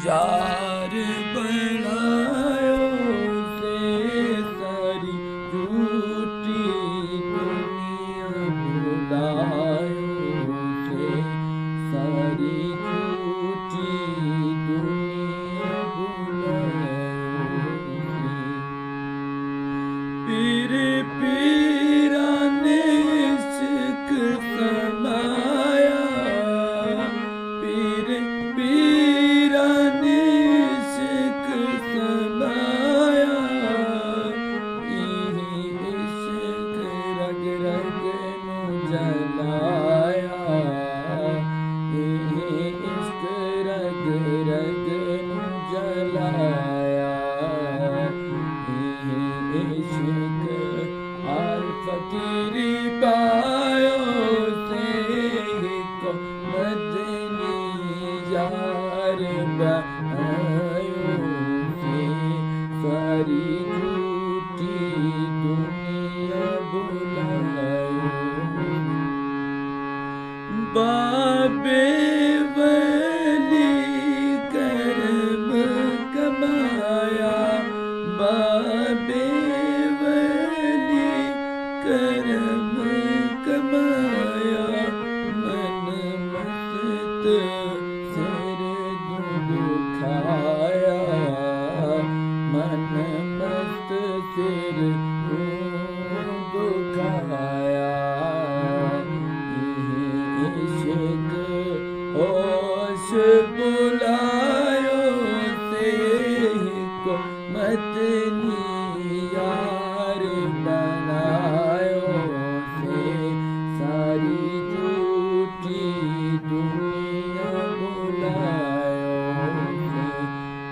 यार बनायो से सारी झूठी दुनिया भुलायो से सारी झूठी दुनिया भुलायो से पीर पीरा ने इश्क समाया पीर पीरा ने इश्क समाया इश्क रग रग नू जलाया इश्क रग रग नू जलाया इश्क आल फकीरी पायो से को मदनी यार बनायो से सारी झूठी दुनिया बुलायो बाबे वली करम कमाया बाबे वली करम कमाया मन मस्त सिर दुखाया मन मस्त सिर दुखाया इश्क होश बुलायो से को मदनी यार बनायो से सारी झूठी दुनिया बुलायो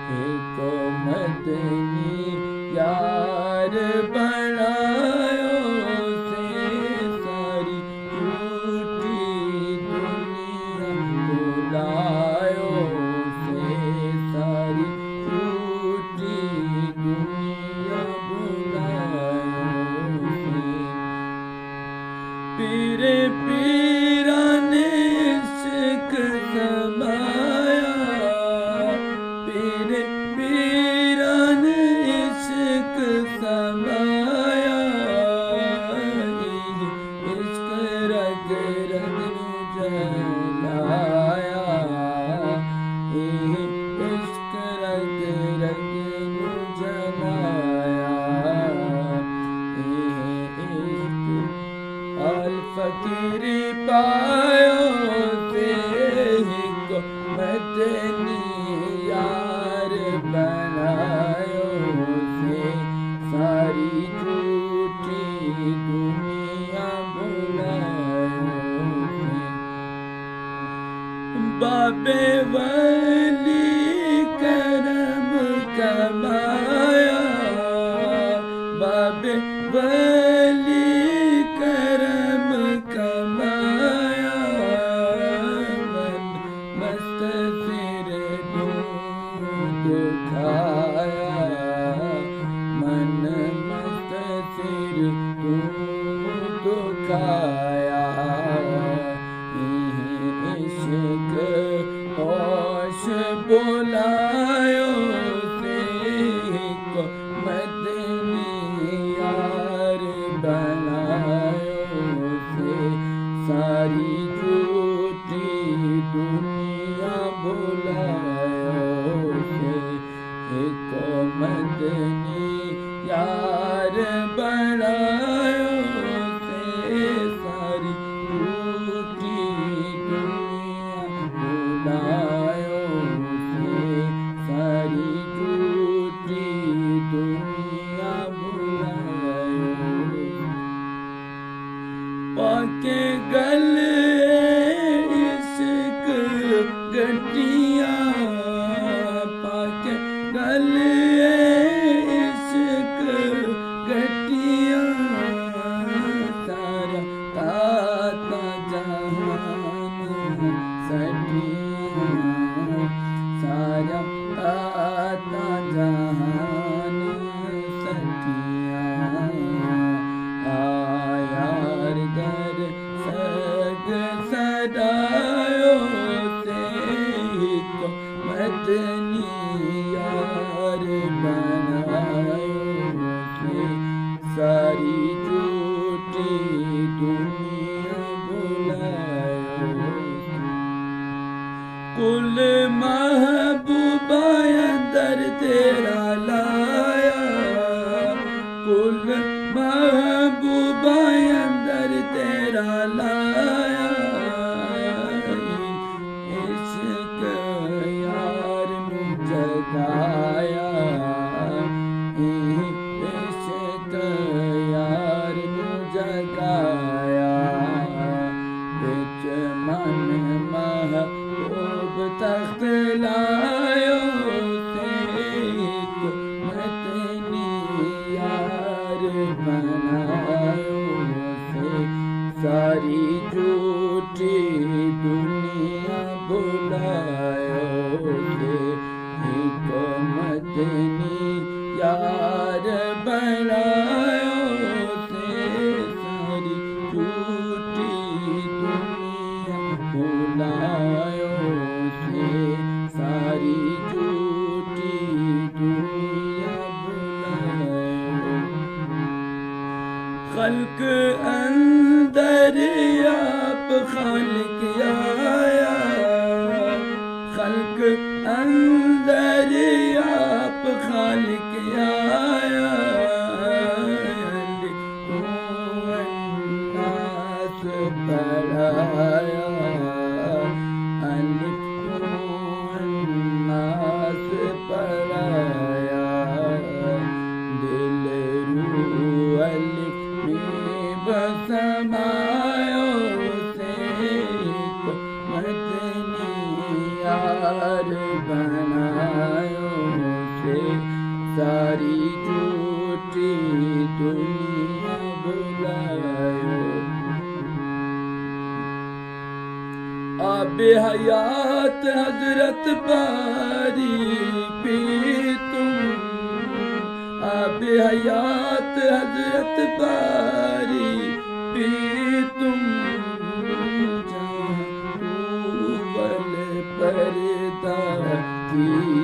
से को मदनी यार बनायो से सारी झूठी दुनिया बुलायो से सारी झूठी दुनिया बुलायो से पीर पीरा ने इश्क समाया पीर पीरा ने इश्क समाया इश्क रग रग नू जलाया इश्क रग रग नू जलाया इश्क अल फकीरी पायो से को मदनी यार बनायो से सारी झूठी दुनिया बुलायो से बाबे वली करम कमाया बाबे वली करम कमाया मन मस्त सिर दुखाया मन मस्त सिर दुखाया इश्क होश बुलायो से को मदनी यार बनायो से सारी झूठी दुनिया बुलायो से को मदनी यार बनायो से सारी झूठी दुनिया बुलायो से मदनी यार बनायो से सारी झूठी दुनिया बुलायो कुल महबूबा अंदर तेरा लाया कुल महबूबा अंदर तेरा लाया इश्क यार नू जगाया इश्क यार नू जगाया बिच मन महबूब तख्त लायो मदनी यार बनायो से सारी झूठी दुनिया बुलायो से एक मदनी यार बनायो से सारी झूठी दुनिया बुलायो से सारी झूठी दुनिया बुलायो खल्क अंदर आप खालिक आया खल्क अंदर आप खालिक आया अन्नास पढ़ाया अन्नास पढ़ाया दिल रूह अलिफ में बसमायो से मदनी यार बनायो से सारी झूठी दुनिया बुलायो आबे हयात हजरत बारी पे तुम आबे हयात हजरत बारी पे तुम बल पर्दा की